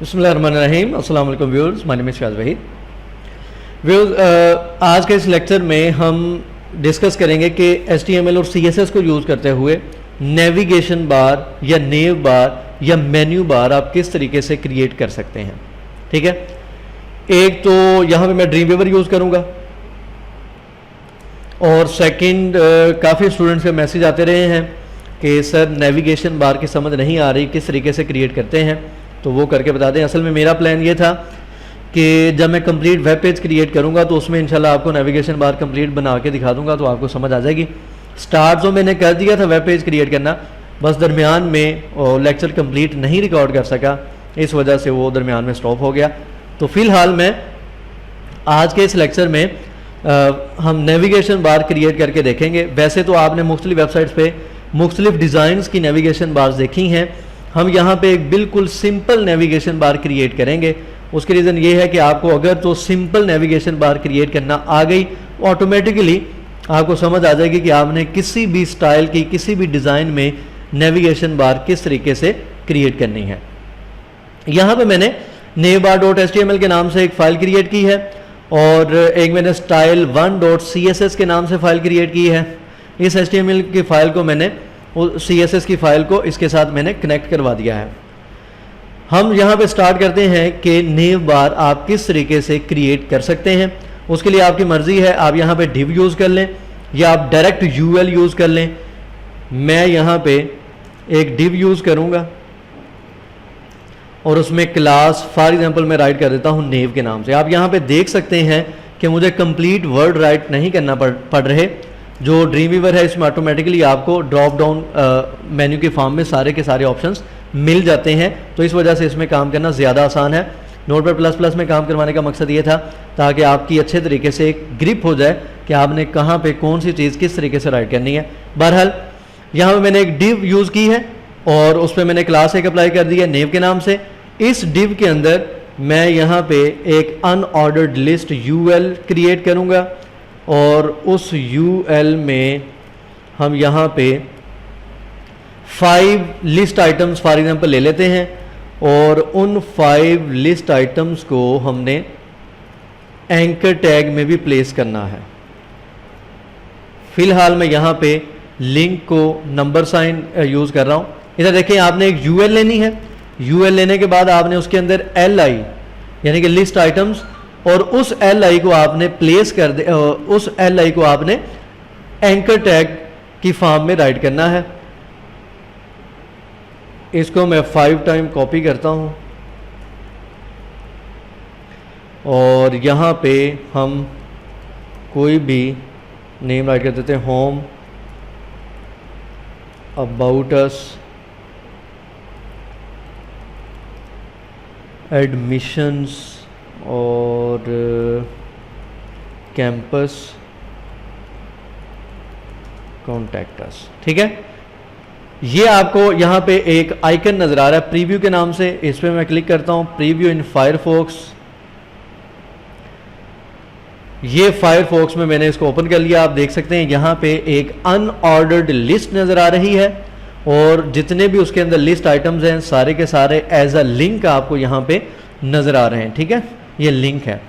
बिस्मिल्लाहिर्रहमानिर्रहीम। अस्सलाम वालेकुम व्यूअर्स, माय नेम इज़ शाद वहीद। व्यूअर्स, आज के इस लेक्चर में हम डिस्कस करेंगे कि HTML और CSS को यूज़ करते हुए नेविगेशन बार या नेव बार या मेन्यू बार आप किस तरीके से क्रिएट कर सकते हैं। ठीक है, एक तो यहाँ पे मैं ड्रीमवीवर यूज़ करूँगा और सेकंड काफ़ी स्टूडेंट्स के मैसेज आते रहे हैं कि सर नेविगेशन बार की समझ नहीं आ रही, किस तरीके से क्रिएट करते हैं, तो वो करके बता दें। असल में मेरा प्लान ये था कि जब मैं कंप्लीट वेब पेज क्रिएट करूँगा तो उसमें इंशाल्लाह आपको नेविगेशन बार कंप्लीट बना के दिखा दूंगा, तो आपको समझ आ जाएगी। स्टार्ट जो मैंने कर दिया था वेब पेज क्रिएट करना, बस दरमियान में लेक्चर कंप्लीट नहीं रिकॉर्ड कर सका, इस वजह से वो दरमियान में स्टॉप हो गया। तो फ़िलहाल मैं आज के इस लेक्चर में हम नेविगेशन बार क्रिएट करके देखेंगे। वैसे तो आपने मुख्तलिफ वेबसाइट्स पे मुख्तलिफ डिज़ाइंस की नेविगेशन बार्स देखी हैं, हम यहाँ पे एक बिल्कुल सिंपल नेविगेशन बार क्रिएट करेंगे। उसके रीज़न ये है कि आपको अगर तो सिंपल नेविगेशन बार क्रिएट करना आ गई, ऑटोमेटिकली आपको समझ आ जाएगी कि आपने किसी भी स्टाइल की किसी भी डिज़ाइन में नेविगेशन बार किस तरीके से क्रिएट करनी है। यहाँ पे मैंने navbar.html के नाम से एक फ़ाइल क्रिएट की है और एक मैंने style1.css के नाम से फ़ाइल क्रिएट की है। इस HTML की फ़ाइल को मैंने CSS की फ़ाइल को इसके साथ मैंने कनेक्ट करवा दिया है। हम यहाँ पे स्टार्ट करते हैं कि नेव बार आप किस तरीके से क्रिएट कर सकते हैं। उसके लिए आपकी मर्ज़ी है, आप यहाँ पे डिव यूज़ कर लें या आप डायरेक्ट UL यूज़ कर लें। मैं यहाँ पे एक डिव यूज़ करूँगा और उसमें क्लास फॉर एग्जांपल मैं राइट कर देता हूँ नेव के नाम से। आप यहाँ पे देख सकते हैं कि मुझे कंप्लीट वर्ड राइट नहीं करना पड़ रहे। जो ड्रीमवीवर है इसमें ऑटोमेटिकली आपको ड्रॉप डाउन मेन्यू के फॉर्म में सारे के सारे ऑप्शंस मिल जाते हैं, तो इस वजह से इसमें काम करना ज़्यादा आसान है। नोटपैड++ में काम करवाने का मकसद ये था ताकि आपकी अच्छे तरीके से एक ग्रिप हो जाए कि आपने कहाँ पे कौन सी चीज़ किस तरीके से राइट करनी है। बहरहाल यहाँ पर मैंने एक डिव यूज़ की है और उस पर मैंने क्लास एक अप्लाई कर दी है नेव के नाम से। इस डिव के अंदर मैं यहाँ पे एक अनऑर्डर्ड लिस्ट UL क्रिएट करूँगा और उस UL में हम यहाँ पे 5 लिस्ट आइटम्स फॉर एग्जांपल ले लेते हैं और उन 5 लिस्ट आइटम्स को हमने एंकर टैग में भी प्लेस करना है। फिलहाल मैं यहाँ पे लिंक को नंबर साइन यूज़ कर रहा हूँ। इधर देखें, आपने एक UL लेनी है। UL लेने के बाद आपने उसके अंदर LI यानी कि लिस्ट आइटम्स और उस LI को आपने प्लेस कर दे, उस LI को आपने एंकर टैग की फॉर्म में राइट करना है। इसको मैं 5 टाइम कॉपी करता हूं और यहाँ पे हम कोई भी नेम राइट कर देते हैं, होम, अबाउट अस, एडमिशंस और कैंपस, कॉन्टैक्ट अस। ठीक है, ये आपको यहाँ पे एक आइकन नज़र आ रहा है प्रीव्यू के नाम से। इस पर मैं क्लिक करता हूँ, प्रीव्यू इन फायरफॉक्स। ये फायरफॉक्स में मैंने इसको ओपन कर लिया। आप देख सकते हैं यहाँ पे एक अनऑर्डर्ड लिस्ट नज़र आ रही है और जितने भी उसके अंदर लिस्ट आइटम्स हैं सारे के सारे एज अ लिंक आपको यहाँ पे नज़र आ रहे हैं। ठीक है, ये लिंक है।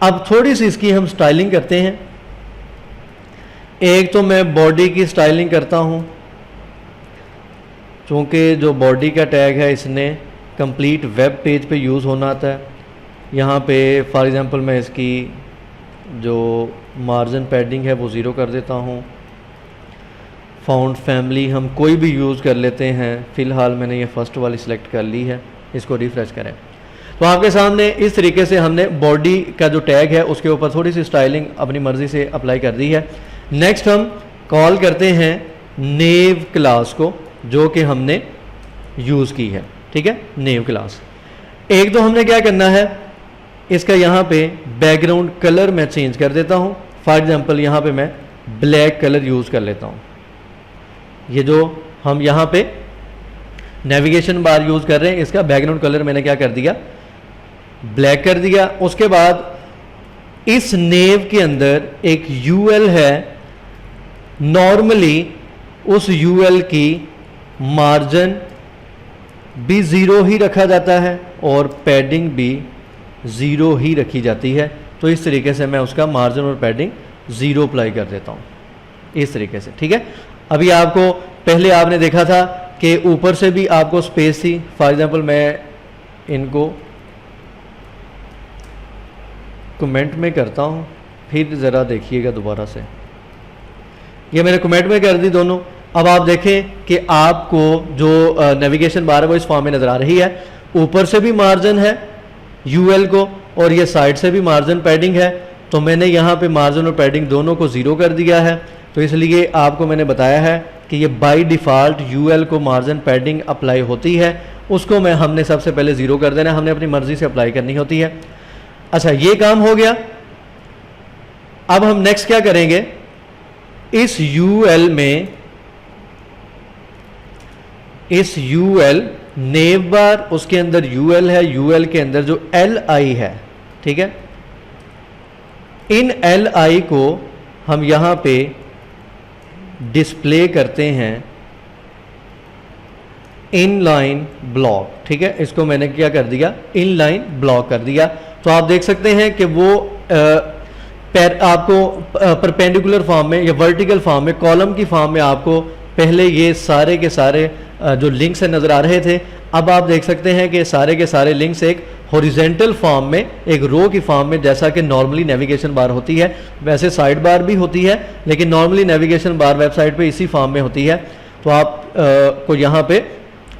अब थोड़ी सी इसकी हम स्टाइलिंग करते हैं। एक तो मैं बॉडी की स्टाइलिंग करता हूँ, क्योंकि जो बॉडी का टैग है इसने कंप्लीट वेब पेज पे यूज़ होना था। यहाँ पे फॉर एग्जांपल मैं इसकी जो मार्जिन पैडिंग है वो 0 कर देता हूँ। फाउंड फैमिली हम कोई भी यूज़ कर लेते हैं। फ़िलहाल मैंने ये फर्स्ट वाली सिलेक्ट कर ली है, इसको रिफ्रेश करें तो आपके सामने इस तरीके से हमने बॉडी का जो टैग है उसके ऊपर थोड़ी सी स्टाइलिंग अपनी मर्ज़ी से अप्लाई कर दी है। नेक्स्ट हम कॉल करते हैं नेव क्लास को, जो कि हमने यूज़ की है। ठीक है, नेव क्लास। एक तो हमने क्या करना है, इसका यहाँ पे बैकग्राउंड कलर मैं चेंज कर देता हूँ। फॉर एग्जांपल यहाँ पे मैं ब्लैक कलर यूज़ कर लेता हूँ। ये जो हम यहाँ पे नेविगेशन बार यूज़ कर रहे हैं इसका बैकग्राउंड कलर मैंने क्या कर दिया, ब्लैक कर दिया। उसके बाद इस नेव के अंदर एक UL है। नॉर्मली उस UL की मार्जिन भी ज़ीरो ही रखा जाता है और पैडिंग भी ज़ीरो ही रखी जाती है। तो इस तरीके से मैं उसका मार्जिन और पैडिंग ज़ीरो अप्लाई कर देता हूँ इस तरीके से, ठीक है। अभी आपको पहले आपने देखा था कि ऊपर से भी आपको स्पेस थी। फॉर एग्जांपल मैं इनको कमेंट में करता हूँ, फिर ज़रा देखिएगा दोबारा से। ये मैंने कमेंट में कर दी दोनों। अब आप देखें कि आपको जो नेविगेशन बार है वो इस फॉर्म में नज़र आ रही है। ऊपर से भी मार्जिन है यूएल को और ये साइड से भी मार्जिन पैडिंग है। तो मैंने यहाँ पे मार्जिन और पैडिंग दोनों को ज़ीरो कर दिया है। तो इसलिए आपको मैंने बताया है कि ये बाय डिफ़ॉल्ट यूएल को मार्जिन पैडिंग अप्लाई होती है, उसको हमने सबसे पहले ज़ीरो कर देना है, हमने अपनी मर्ज़ी से अप्लाई करनी होती है। अच्छा, ये काम हो गया। अब हम नेक्स्ट क्या करेंगे, इस यूएल में, इस यूएल नेव बार, उसके अंदर यूएल है, यूएल के अंदर जो एल आई है, ठीक है, इन एल आई को हम यहां पे डिस्प्ले करते हैं इनलाइन ब्लॉक, ठीक है। इसको मैंने क्या कर दिया, इनलाइन ब्लॉक कर दिया। तो आप देख सकते हैं कि वो आपको परपेंडिकुलर फॉर्म में या वर्टिकल फॉर्म में, कॉलम की फॉर्म में आपको पहले ये सारे के सारे जो लिंक्स नज़र आ रहे थे। अब आप देख सकते हैं कि सारे के सारे लिंक्स एक हॉरिजेंटल फॉर्म में, एक रो की फॉर्म में, जैसा कि नॉर्मली नेविगेशन बार होती है, वैसे साइड बार भी होती है, लेकिन नॉर्मली नेविगेशन बार वेबसाइट पे इसी फॉर्म में होती है। तो आप को यहाँ पे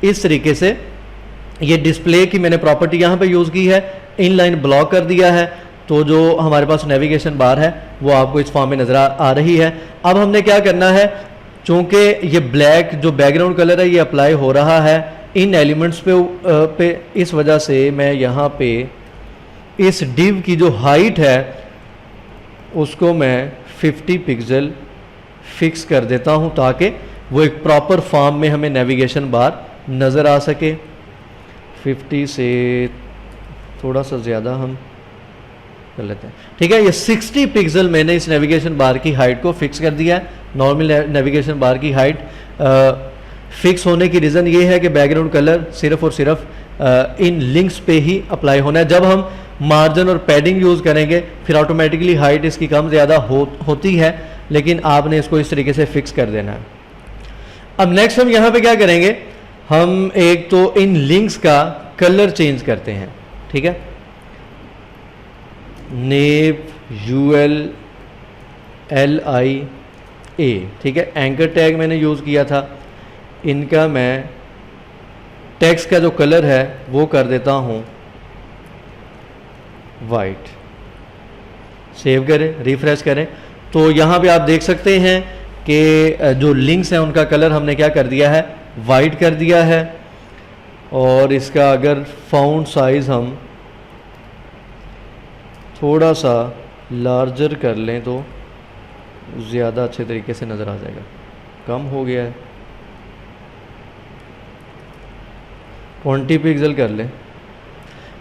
इस तरीके से ये डिस्प्ले की मैंने प्रॉपर्टी यहाँ पे यूज़ की है, इनलाइन ब्लॉक कर दिया है। तो जो हमारे पास नेविगेशन बार है वो आपको इस फॉर्म में नज़र आ रही है। अब हमने क्या करना है, चूँकि ये ब्लैक जो बैकग्राउंड कलर है ये अप्लाई हो रहा है इन एलिमेंट्स पे, इस वजह से मैं यहाँ पे इस डिव की जो हाइट है उसको मैं 50 पिक्सल फिक्स कर देता हूँ, ताकि वो एक प्रॉपर फॉर्म में हमें नेविगेशन बार नज़र आ सके। 50 से थोड़ा सा ज़्यादा हम कर लेते हैं, ठीक है। ये 60 पिक्सल मैंने इस नेविगेशन बार की हाइट को फिक्स कर दिया है। नॉर्मल नेविगेशन बार की हाइट फिक्स होने की रीज़न ये है कि बैकग्राउंड कलर सिर्फ और सिर्फ इन लिंक्स पे ही अप्लाई होना है। जब हम मार्जिन और पैडिंग यूज़ करेंगे फिर ऑटोमेटिकली हाइट इसकी कम ज़्यादा होती है, लेकिन आपने इसको इस तरीके से फिक्स कर देना है। अब नेक्स्ट हम यहाँ पे क्या करेंगे, हम एक तो इन लिंक्स का कलर चेंज करते हैं, ठीक है। नेव यूएल एल आई ए, ठीक है, एंकर टैग मैंने यूज़ किया था। इनका मैं टेक्स्ट का जो कलर है वो कर देता हूँ वाइट। सेव करें, रिफ्रेश करें, तो यहाँ पे आप देख सकते हैं कि जो लिंक्स हैं उनका कलर हमने क्या कर दिया है, वाइट कर दिया है। और इसका अगर फ़ॉन्ट साइज़ हम थोड़ा सा लार्जर कर लें तो ज़्यादा अच्छे तरीके से नज़र आ जाएगा। कम हो गया है, 20 पिक्सल कर लें,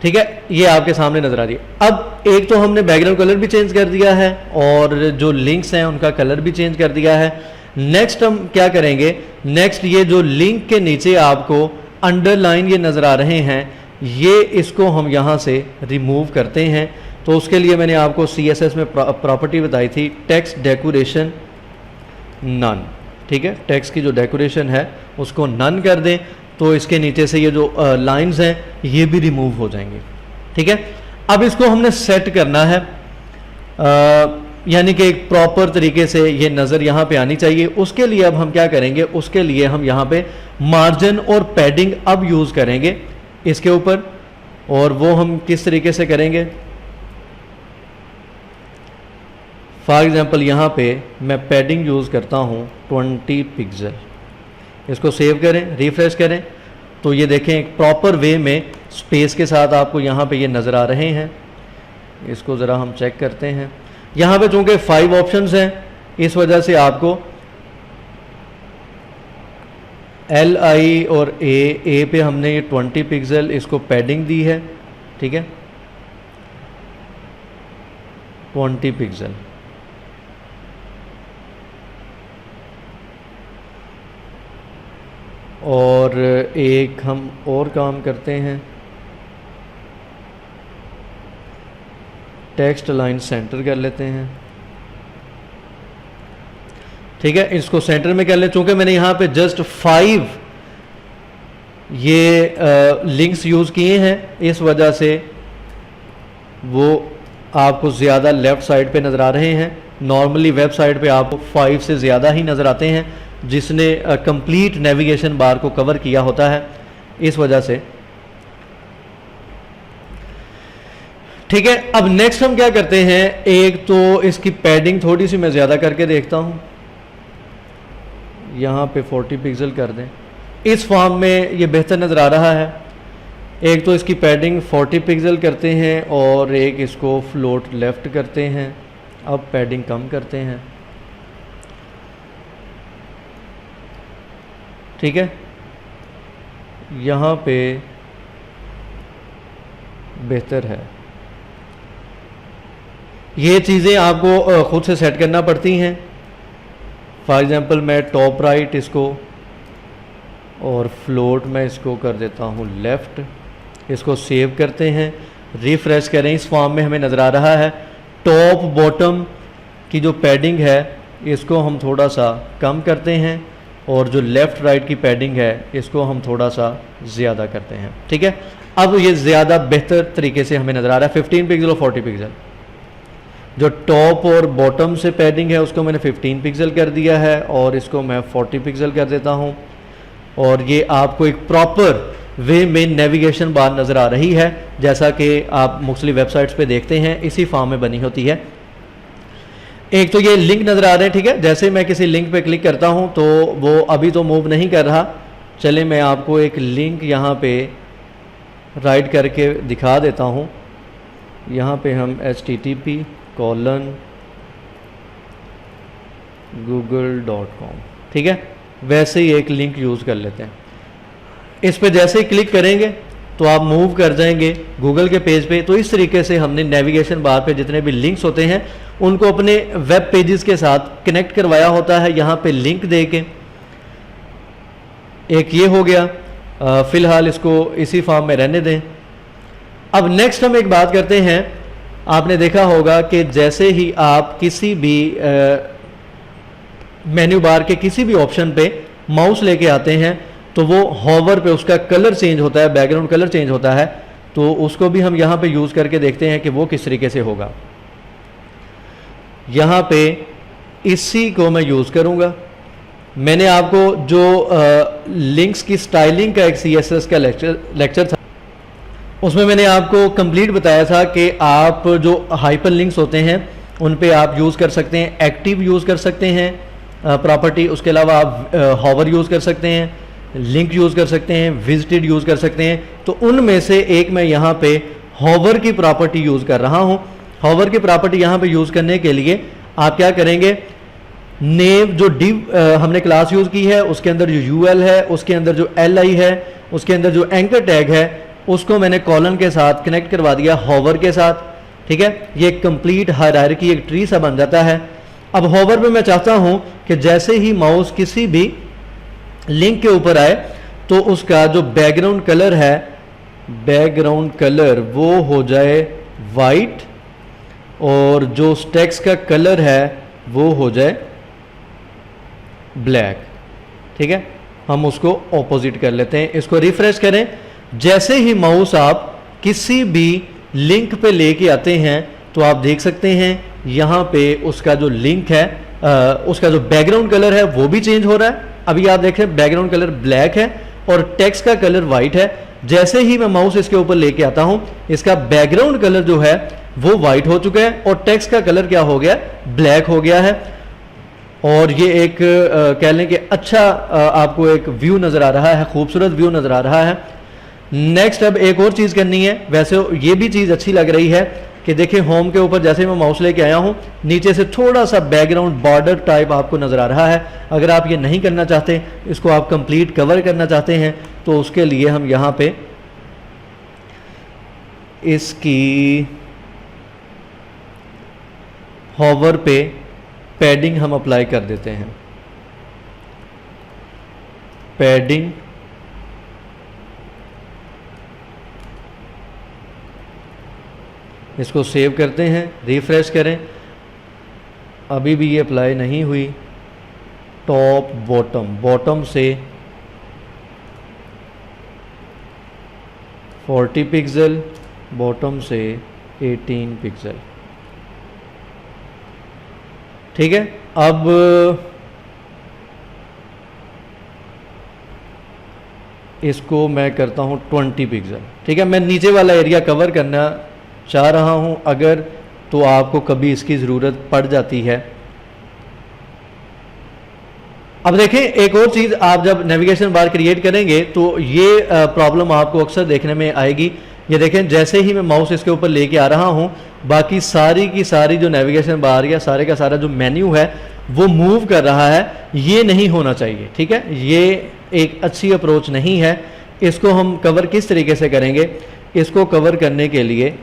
ठीक है। ये आपके सामने नज़र आ रही है। अब एक तो हमने बैकग्राउंड कलर भी चेंज कर दिया है और जो लिंक्स हैं उनका कलर भी चेंज कर दिया है। नेक्स्ट हम क्या करेंगे, नेक्स्ट ये जो लिंक के नीचे आपको अंडरलाइन ये नज़र आ रहे हैं, ये इसको हम यहाँ से रिमूव करते हैं। तो उसके लिए मैंने आपको CSS में प्रॉपर्टी बताई थी, टेक्स्ट डेकोरेशन नन, ठीक है। टेक्स्ट की जो डेकोरेशन है उसको नन कर दें, तो इसके नीचे से ये जो लाइंस हैं ये भी रिमूव हो जाएंगे, ठीक है। अब इसको हमने सेट करना है, यानी कि एक प्रॉपर तरीके से ये नज़र यहाँ पे आनी चाहिए। उसके लिए अब हम क्या करेंगे, उसके लिए हम यहाँ पे मार्जिन और पैडिंग अब यूज़ करेंगे इसके ऊपर। और वो हम किस तरीके से करेंगे, फॉर एग्जांपल यहाँ पे मैं पैडिंग यूज़ करता हूँ 20 पिक्सल। इसको सेव करें, रिफ्रेश करें, तो ये देखें एक प्रॉपर वे में स्पेस के साथ आपको यहाँ पे ये नज़र आ रहे हैं। इसको ज़रा हम चेक करते हैं। यहाँ पे चूँकि 5 ऑप्शंस हैं, इस वजह से आपको एल आई और ए पे हमने ये 20 पिक्सल इसको पैडिंग दी है, ठीक है, 20 पिक्सल। और एक हम और काम करते हैं, टेक्स्ट लाइन सेंटर कर लेते हैं। ठीक है, इसको सेंटर में कर ले। चूंकि मैंने यहाँ पे जस्ट 5 ये लिंक्स यूज़ किए हैं, इस वजह से वो आपको ज़्यादा लेफ़्ट साइड पे नज़र आ रहे हैं। नॉर्मली वेबसाइट पे आपको 5 से ज़्यादा ही नज़र आते हैं, जिसने कंप्लीट नेविगेशन बार को कवर किया होता है, इस वजह से। ठीक है, अब नेक्स्ट हम क्या करते हैं, एक तो इसकी पैडिंग थोड़ी सी मैं ज़्यादा करके देखता हूँ, यहाँ पे 40 पिक्सल कर दें। इस फॉर्म में ये बेहतर नज़र आ रहा है। एक तो इसकी पैडिंग 40 पिक्सल करते हैं और एक इसको फ्लोट लेफ़्ट करते हैं। अब पैडिंग कम करते हैं। ठीक है, यहाँ पे बेहतर है। ये चीज़ें आपको ख़ुद से सेट करना पड़ती हैं। फॉर एग्ज़ाम्पल मैं टॉप राइट इसको और फ्लोट में इसको कर देता हूँ लेफ़्ट। इसको सेव करते हैं, रिफ़्रेश करें। इस फॉर्म में हमें नज़र आ रहा है। टॉप बॉटम की जो पैडिंग है इसको हम थोड़ा सा कम करते हैं और जो लेफ़्ट राइट की पैडिंग है इसको हम थोड़ा सा ज़्यादा करते हैं। ठीक है, अब ये ज़्यादा बेहतर तरीके से हमें नज़र आ रहा है। 15 पिक्सल और 40 पिक्सल। जो टॉप और बॉटम से पैडिंग है उसको मैंने 15 पिक्सल कर दिया है और इसको मैं 40 पिक्सल कर देता हूँ। और ये आपको एक प्रॉपर वे में नेविगेशन बार नज़र आ रही है, जैसा कि आप मुख्तलिफ वेबसाइट्स पे देखते हैं, इसी फॉर्म में बनी होती है। एक तो ये लिंक नज़र आ रहे हैं। ठीक है, जैसे मैं किसी लिंक पे क्लिक करता हूँ तो वो अभी तो मूव नहीं कर रहा। चले मैं आपको एक लिंक यहाँ पे राइट करके दिखा देता हूँ। यहाँ पे हम http://google.com, ठीक है, वैसे ही एक लिंक यूज़ कर लेते हैं। इस पे जैसे ही क्लिक करेंगे तो आप मूव कर जाएंगे गूगल के पेज पे। तो इस तरीके से हमने नेविगेशन बार पे जितने भी लिंक्स होते हैं उनको अपने वेब पेजेस के साथ कनेक्ट करवाया होता है, यहाँ पे लिंक दे के। एक ये हो गया, फ़िलहाल इसको इसी फॉर्म में रहने दें। अब नेक्स्ट हम एक बात करते हैं। आपने देखा होगा कि जैसे ही आप किसी भी मेन्यू बार के किसी भी ऑप्शन पे माउस लेके आते हैं तो वो हॉवर पे उसका कलर चेंज होता है, बैकग्राउंड कलर चेंज होता है। तो उसको भी हम यहाँ पे यूज़ करके देखते हैं कि वो किस तरीके से होगा। यहाँ पे इसी को मैं यूज़ करूँगा। मैंने आपको जो लिंक्स की स्टाइलिंग का एक CSS का लेक्चर था, उसमें मैंने आपको कंप्लीट बताया था कि आप जो हाइपर लिंक्स होते हैं उन पे आप यूज़ कर सकते हैं, एक्टिव यूज़ कर सकते हैं प्रॉपर्टी। उसके अलावा आप हॉवर यूज़ कर सकते हैं, लिंक यूज़ कर सकते हैं, विजिटेड यूज़ कर सकते हैं। तो उनमें से एक मैं यहाँ पे हॉवर की प्रॉपर्टी यूज़ कर रहा हूँ। हॉवर की प्रॉपर्टी यहाँ पे यूज़ करने के लिए आप क्या करेंगे, नेम जो div हमने क्लास यूज़ की है उसके अंदर जो UL है, उसके अंदर जो LI है, उसके अंदर जो एंकर टैग है, उसको मैंने कॉलन के साथ कनेक्ट करवा दिया हॉवर के साथ। ठीक है, ये कंप्लीट हायरार्की एक ट्री सा बन जाता है। अब हॉवर में मैं चाहता हूं कि जैसे ही माउस किसी भी लिंक के ऊपर आए तो उसका जो बैकग्राउंड कलर है, बैकग्राउंड कलर वो हो जाए वाइट और जो टेक्स्ट का कलर है वो हो जाए ब्लैक। ठीक है, हम उसको ऑपोजिट कर लेते हैं। इसको रिफ्रेश करें। जैसे ही माउस आप किसी भी लिंक पे लेके आते हैं तो आप देख सकते हैं यहाँ पे उसका जो लिंक है, उसका जो बैकग्राउंड कलर है वो भी चेंज हो रहा है। अभी आप देखें बैकग्राउंड कलर ब्लैक है और टेक्स्ट का कलर वाइट है। जैसे ही मैं माउस इसके ऊपर लेके आता हूं, इसका बैकग्राउंड कलर जो है वो वाइट हो चुका है और टेक्स्ट का कलर क्या हो गया, ब्लैक हो गया है। और ये एक कह लें कि अच्छा आपको एक व्यू नज़र आ रहा है, खूबसूरत व्यू नज़र आ रहा है। नेक्स्ट अब एक और चीज़ करनी है। वैसे ये भी चीज़ अच्छी लग रही है कि देखिए होम के ऊपर जैसे मैं माउस लेके आया हूँ, नीचे से थोड़ा सा बैकग्राउंड बॉर्डर टाइप आपको नज़र आ रहा है। अगर आप ये नहीं करना चाहते, इसको आप कंप्लीट कवर करना चाहते हैं, तो उसके लिए हम यहाँ पे इसकी हॉवर पे पैडिंग हम अप्लाई कर देते हैं। पैडिंग इसको सेव करते हैं, रिफ़्रेश करें, अभी भी ये अप्लाई नहीं हुई। टॉप बॉटम से 40 पिक्सल, बॉटम से 18 पिक्सल। ठीक है, अब इसको मैं करता हूँ 20 पिक्सल। ठीक है, मैं नीचे वाला एरिया कवर करना चाह रहा हूँ, अगर तो आपको कभी इसकी ज़रूरत पड़ जाती है। अब देखें एक और चीज़, आप जब नेविगेशन बार क्रिएट करेंगे तो ये प्रॉब्लम आपको अक्सर देखने में आएगी। ये देखें, जैसे ही मैं माउस इसके ऊपर लेके आ रहा हूँ, बाकी सारी की सारी जो नेविगेशन बार या सारे का सारा जो मेन्यू है वो मूव कर रहा है। ये नहीं होना चाहिए। ठीक है, ये एक अच्छी अप्रोच नहीं है। इसको हम कवर किस तरीके से करेंगे? इसको कवर करने के लिए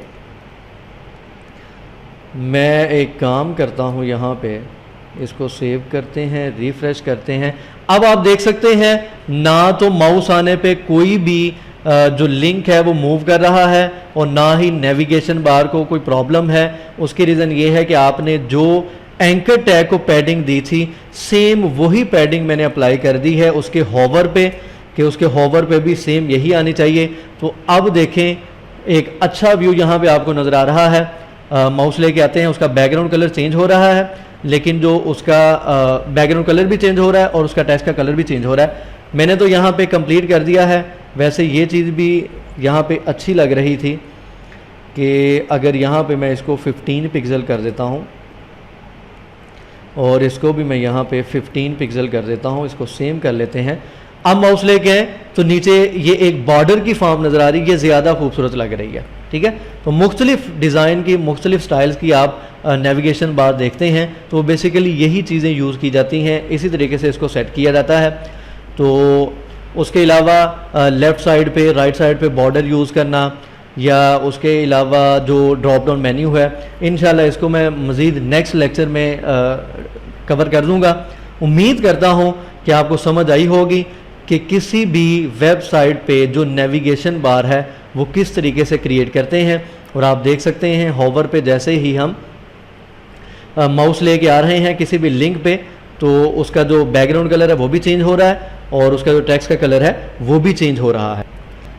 मैं एक काम करता हूँ, यहाँ पे इसको सेव करते हैं, रिफ्रेश करते हैं। अब आप देख सकते हैं ना तो माउस आने पे कोई भी जो लिंक है वो मूव कर रहा है और ना ही नेविगेशन बार को कोई प्रॉब्लम है। उसकी रीज़न ये है कि आपने जो एंकर टैग को पैडिंग दी थी, सेम वही पैडिंग मैंने अप्लाई कर दी है उसके होवर पे, कि उसके होवर पे भी सेम यही आनी चाहिए। तो अब देखें, एक अच्छा व्यू यहाँ पे आपको नज़र आ रहा है। माउस लेके आते हैं, उसका बैकग्राउंड कलर चेंज हो रहा है, लेकिन जो उसका बैकग्राउंड कलर भी चेंज हो रहा है और उसका टेक्स्ट का कलर भी चेंज हो रहा है। मैंने तो यहाँ पे कंप्लीट कर दिया है। वैसे ये चीज़ भी यहाँ पे अच्छी लग रही थी कि अगर यहाँ पे मैं इसको 15 पिक्सल कर देता हूँ और इसको भी मैं यहाँ पे 15 पिक्सल कर देता हूँ, इसको सेम कर लेते हैं। अब माउस लेके आए तो नीचे ये एक बॉर्डर की फॉर्म नज़र आ रही है, ये ज़्यादा खूबसूरत लग रही है। ठीक है, तो मुख्तलिफ डिज़ाइन की, मुख्तलिफ स्टाइल्स की आप नेविगेशन बार देखते हैं तो बेसिकली यही चीज़ें यूज़ की जाती हैं। इसी तरीके से इसको सेट किया जाता है। तो उसके अलावा लेफ़्ट साइड पे, राइट साइड पे बॉर्डर यूज़ करना, या उसके अलावा जो ड्रॉप डाउन मेन्यू है, इंशाल्लाह इसको मैं मज़ीद नेक्स्ट लेक्चर में कवर कर दूँगा। उम्मीद करता हूँ कि आपको समझ आई होगी कि किसी भी वेबसाइट पे जो नेविगेशन बार है वो किस तरीके से क्रिएट करते हैं। और आप देख सकते हैं होवर पे जैसे ही हम माउस लेके आ रहे हैं किसी भी लिंक पे, तो उसका जो बैकग्राउंड कलर है वो भी चेंज हो रहा है और उसका जो टेक्स्ट का कलर है वो भी चेंज हो रहा है।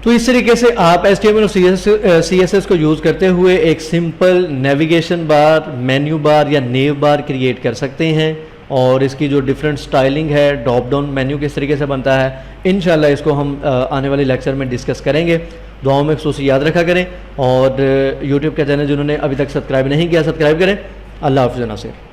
तो इस तरीके से आप HTML और CSS को यूज़ करते हुए एक simple navigation bar, menu bar या नेव बार क्रिएट कर सकते हैं। और इसकी जो डिफरेंट स्टाइलिंग है, ड्रॉप डाउन मेन्यू किस तरीके से बनता है, इंशाल्लाह इसको हम आने वाले लेक्चर में डिस्कस करेंगे। दुआओं में खुसूस याद रखा करें और यूट्यूब का चैनल जिन्होंने अभी तक सब्सक्राइब नहीं किया, सब्सक्राइब करें। अल्लाह हाफ़िज़ नासिर।